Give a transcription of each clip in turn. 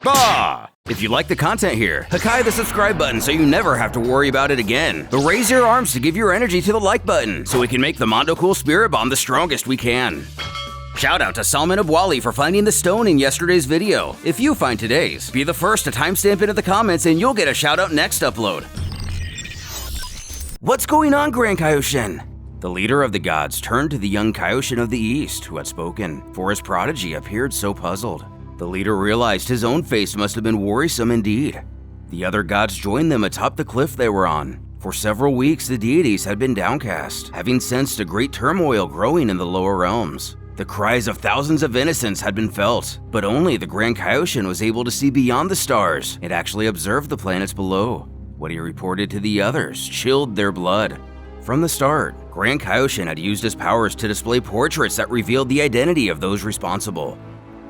Bah! If you like the content here, Hakai the subscribe button so you never have to worry about it again. But raise your arms to give your energy to the like button so we can make the Mondo Cool Spirit Bomb the strongest we can. Shout out to Salman Abwali for finding the stone in yesterday's video. If you find today's, be the first to timestamp it in the comments and you'll get a shout out next upload. What's going on, Grand Kaioshin? The leader of the gods turned to the young Kaioshin of the East who had spoken, for his prodigy appeared so puzzled. The leader realized his own face must have been worrisome indeed. The other gods joined them atop the cliff they were on. For several weeks, the deities had been downcast, having sensed a great turmoil growing in the lower realms. The cries of thousands of innocents had been felt, but only the Grand Kaioshin was able to see beyond the stars and actually observe the planets below. What he reported to the others chilled their blood. From the start, Grand Kaioshin had used his powers to display portraits that revealed the identity of those responsible.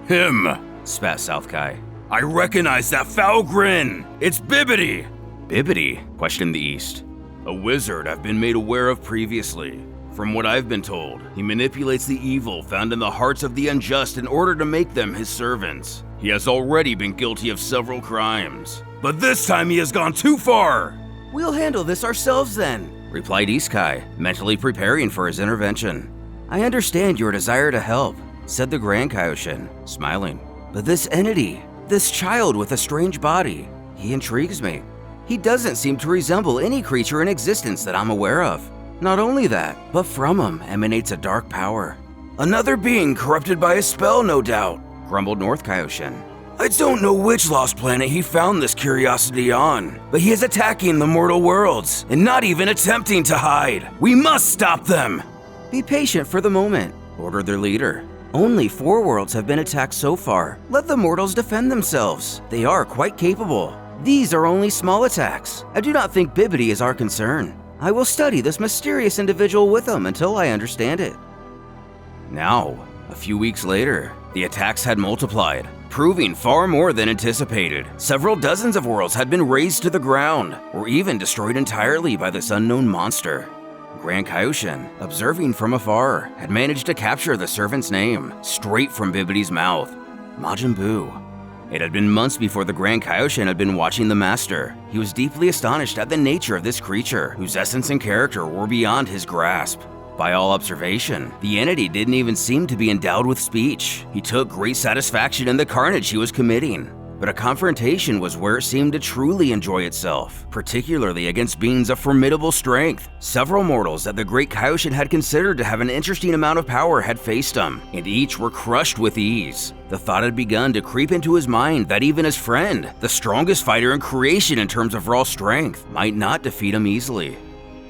Him, spat South Kai. I recognize that foul grin! It's Bibidi! Bibidi? Questioned the East. A wizard I've been made aware of previously. From what I've been told, he manipulates the evil found in the hearts of the unjust in order to make them his servants. He has already been guilty of several crimes, but this time he has gone too far! We'll handle this ourselves then, replied East Kai, mentally preparing for his intervention. I understand your desire to help, said the Grand Kaioshin, smiling. But this entity, this child with a strange body, he intrigues me. He doesn't seem to resemble any creature in existence that I'm aware of. Not only that, but from him emanates a dark power. Another being corrupted by a spell, no doubt, grumbled North Kaioshin. I don't know which lost planet he found this curiosity on, but he is attacking the mortal worlds and not even attempting to hide. We must stop them! Be patient for the moment, ordered their leader. Only 4 worlds have been attacked so far. Let the mortals defend themselves. They are quite capable. These are only small attacks. I do not think Bibidi is our concern. I will study this mysterious individual with him until I understand it. Now, a few weeks later, the attacks had multiplied, proving far more than anticipated. Several dozens of worlds had been razed to the ground, or even destroyed entirely by this unknown monster. Grand Kaioshin, observing from afar, had managed to capture the servant's name, straight from Bibidi's mouth, Majin Buu. It had been months before the Grand Kaioshin had been watching the master. He was deeply astonished at the nature of this creature, whose essence and character were beyond his grasp. By all observation, the entity didn't even seem to be endowed with speech. He took great satisfaction in the carnage he was committing. But a confrontation was where it seemed to truly enjoy itself, particularly against beings of formidable strength. Several mortals that the Great Kaioshin had considered to have an interesting amount of power had faced him, and each were crushed with ease. The thought had begun to creep into his mind that even his friend, the strongest fighter in creation in terms of raw strength, might not defeat him easily.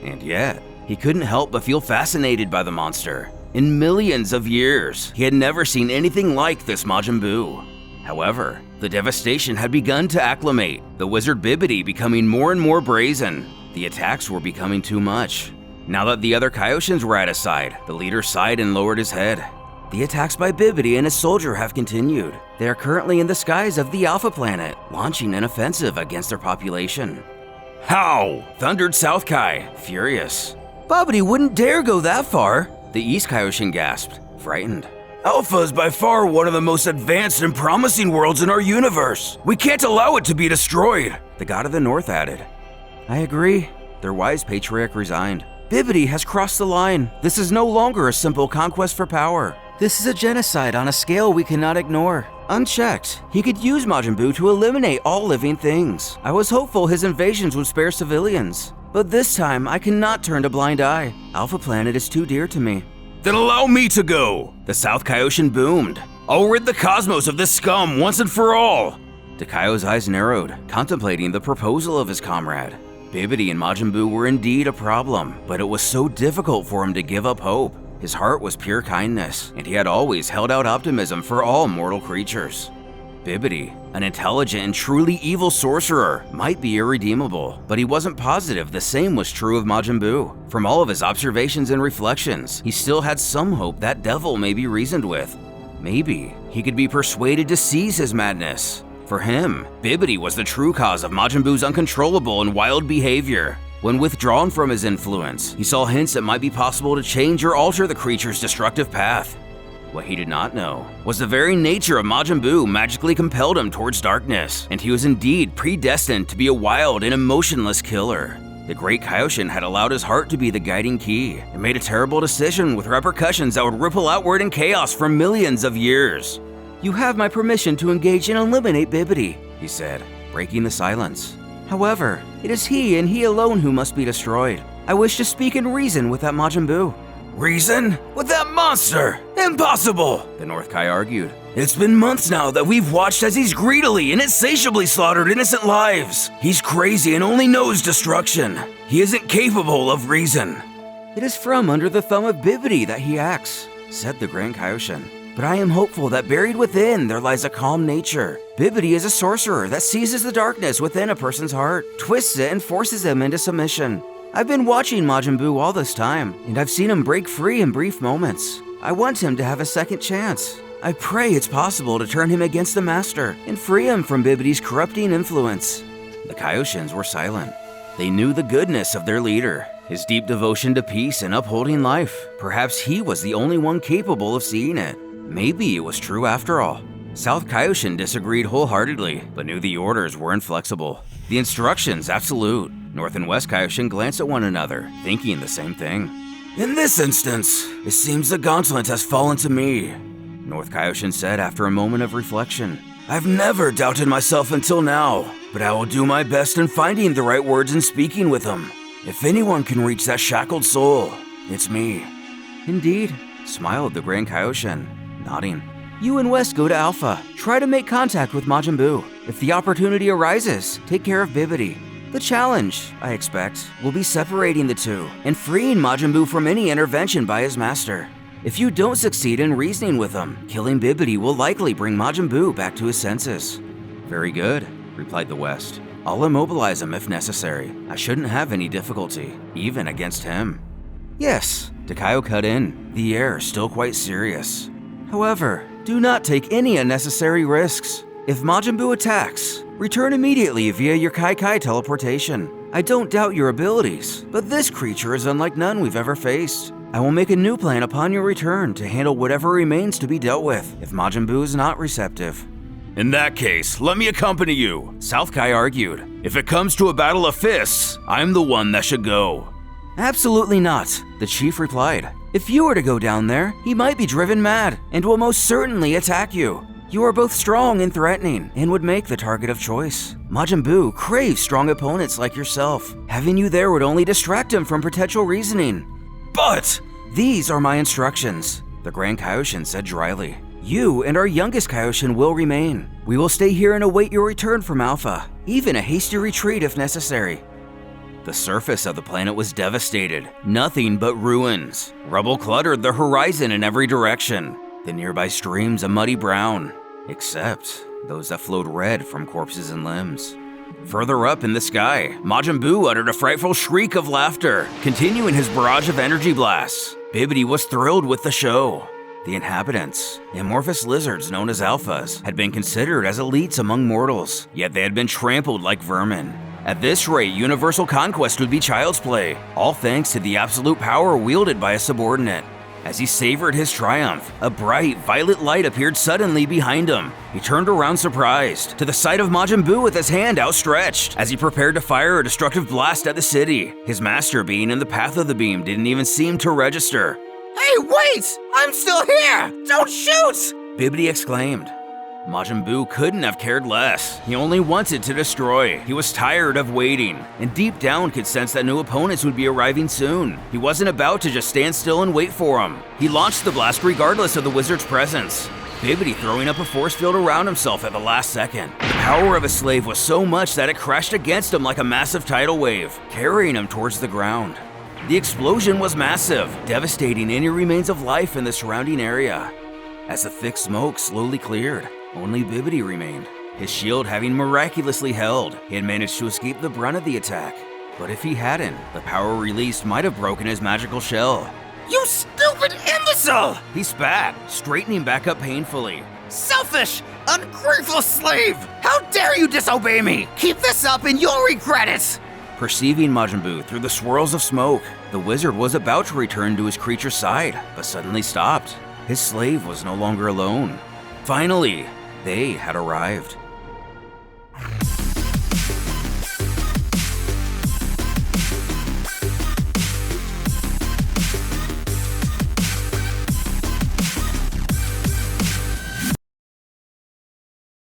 And yet, he couldn't help but feel fascinated by the monster. In millions of years, he had never seen anything like this Majin Buu. However, the devastation had begun to acclimate, the wizard Bibidi becoming more and more brazen. The attacks were becoming too much. Now that the other Kaioshins were at his side, the leader sighed and lowered his head. The attacks by Bibidi and his soldier have continued. They are currently in the skies of the Alpha Planet, launching an offensive against their population. How? Thundered South Kai, furious. Babidi wouldn't dare go that far, the East Kaioshin gasped, frightened. Alpha is by far one of the most advanced and promising worlds in our universe. We can't allow it to be destroyed, the god of the North added. I agree. Their wise patriarch resigned. Bibidi has crossed the line. This is no longer a simple conquest for power. This is a genocide on a scale we cannot ignore. Unchecked, he could use Majin Buu to eliminate all living things. I was hopeful his invasions would spare civilians. But this time, I cannot turn a blind eye. Alpha Planet is too dear to me. Then allow me to go! The South Kaioshin boomed. I'll rid the cosmos of this scum once and for all! Takayo's eyes narrowed, contemplating the proposal of his comrade. Bibidi and Majin Buu were indeed a problem, but it was so difficult for him to give up hope. His heart was pure kindness, and he had always held out optimism for all mortal creatures. Bibidi, an intelligent and truly evil sorcerer, might be irredeemable, but he wasn't positive the same was true of Majin Buu. From all of his observations and reflections, he still had some hope that devil may be reasoned with. Maybe he could be persuaded to seize his madness. For him, Bibidi was the true cause of Majin Buu's uncontrollable and wild behavior. When withdrawn from his influence, he saw hints it might be possible to change or alter the creature's destructive path. What he did not know was the very nature of Majin Buu magically compelled him towards darkness, and he was indeed predestined to be a wild and emotionless killer. The great Kaioshin had allowed his heart to be the guiding key and made a terrible decision with repercussions that would ripple outward in chaos for millions of years. "You have my permission to engage and eliminate Bibidi," he said, breaking the silence. "However, it is he and he alone who must be destroyed. I wish to speak and reason with that Majin Buu." Reason? With that monster? Impossible! The North Kai argued. It's been months now that we've watched as he's greedily and insatiably slaughtered innocent lives. He's crazy and only knows destruction. He isn't capable of reason. "It is from under the thumb of Bibidi that he acts," said the Grand Kaioshin. "But I am hopeful that buried within there lies a calm nature. Bibidi is a sorcerer that seizes the darkness within a person's heart, twists it and forces them into submission. I've been watching Majin Buu all this time, and I've seen him break free in brief moments. I want him to have a second chance. I pray it's possible to turn him against the Master and free him from Bibidi's corrupting influence." The Kaioshins were silent. They knew the goodness of their leader, his deep devotion to peace and upholding life. Perhaps he was the only one capable of seeing it. Maybe it was true after all. South Kaioshin disagreed wholeheartedly, but knew the orders were inflexible, the instructions absolute. North and West Kaioshin glanced at one another, thinking the same thing. In this instance, it seems the gauntlet has fallen to me, North Kaioshin said after a moment of reflection. I've never doubted myself until now, but I will do my best in finding the right words and speaking with him. If anyone can reach that shackled soul, it's me. Indeed, smiled the Grand Kaioshin, nodding. You and West go to Alpha. Try to make contact with Majin Buu. If the opportunity arises, take care of Bibidi. The challenge, I expect, will be separating the two and freeing Majin Buu from any intervention by his master. If you don't succeed in reasoning with him, killing Bibidi will likely bring Majin Buu back to his senses. Very good, replied the West. I'll immobilize him if necessary. I shouldn't have any difficulty, even against him. Yes, Takayo cut in, the air still quite serious. However, do not take any unnecessary risks. If Majin Buu attacks, return immediately via your Kai teleportation. I don't doubt your abilities, but this creature is unlike none we've ever faced. I will make a new plan upon your return to handle whatever remains to be dealt with if Majin Buu is not receptive. In that case, let me accompany you, South Kai argued. If it comes to a battle of fists, I'm the one that should go. Absolutely not, the chief replied. If you were to go down there, he might be driven mad and will most certainly attack you. You are both strong and threatening and would make the target of choice. Majin Buu craves strong opponents like yourself. Having you there would only distract him from potential reasoning. But these are my instructions, the Grand Kaioshin said dryly. You and our youngest Kaioshin will remain. We will stay here and await your return from Alpha, even a hasty retreat if necessary. The surface of the planet was devastated, nothing but ruins. Rubble cluttered the horizon in every direction, the nearby streams a muddy brown, except those that flowed red from corpses and limbs. Further up in the sky, Majin Buu uttered a frightful shriek of laughter, continuing his barrage of energy blasts. Bibidi was thrilled with the show. The inhabitants, amorphous lizards known as alphas, had been considered as elites among mortals, yet they had been trampled like vermin. At this rate, universal conquest would be child's play, all thanks to the absolute power wielded by a subordinate. As he savored his triumph, a bright violet light appeared suddenly behind him. He turned around surprised, to the sight of Majin Buu with his hand outstretched, as he prepared to fire a destructive blast at the city. His master being in the path of the beam didn't even seem to register. Hey, wait! I'm still here! Don't shoot! Bibidi exclaimed. Majin Buu couldn't have cared less. He only wanted to destroy. He was tired of waiting, and deep down could sense that new opponents would be arriving soon. He wasn't about to just stand still and wait for them. He launched the blast regardless of the wizard's presence, Bibidi throwing up a force field around himself at the last second. The power of a slave was so much that it crashed against him like a massive tidal wave, carrying him towards the ground. The explosion was massive, devastating any remains of life in the surrounding area. As the thick smoke slowly cleared, only Bibidi remained. His shield having miraculously held, he had managed to escape the brunt of the attack. But if he hadn't, the power released might have broken his magical shell. You stupid imbecile! He spat, straightening back up painfully. Selfish, ungrateful slave! How dare you disobey me! Keep this up and you'll regret it! Perceiving Majin Buu through the swirls of smoke, the wizard was about to return to his creature's side, but suddenly stopped. his slave was no longer alone. Finally, they had arrived.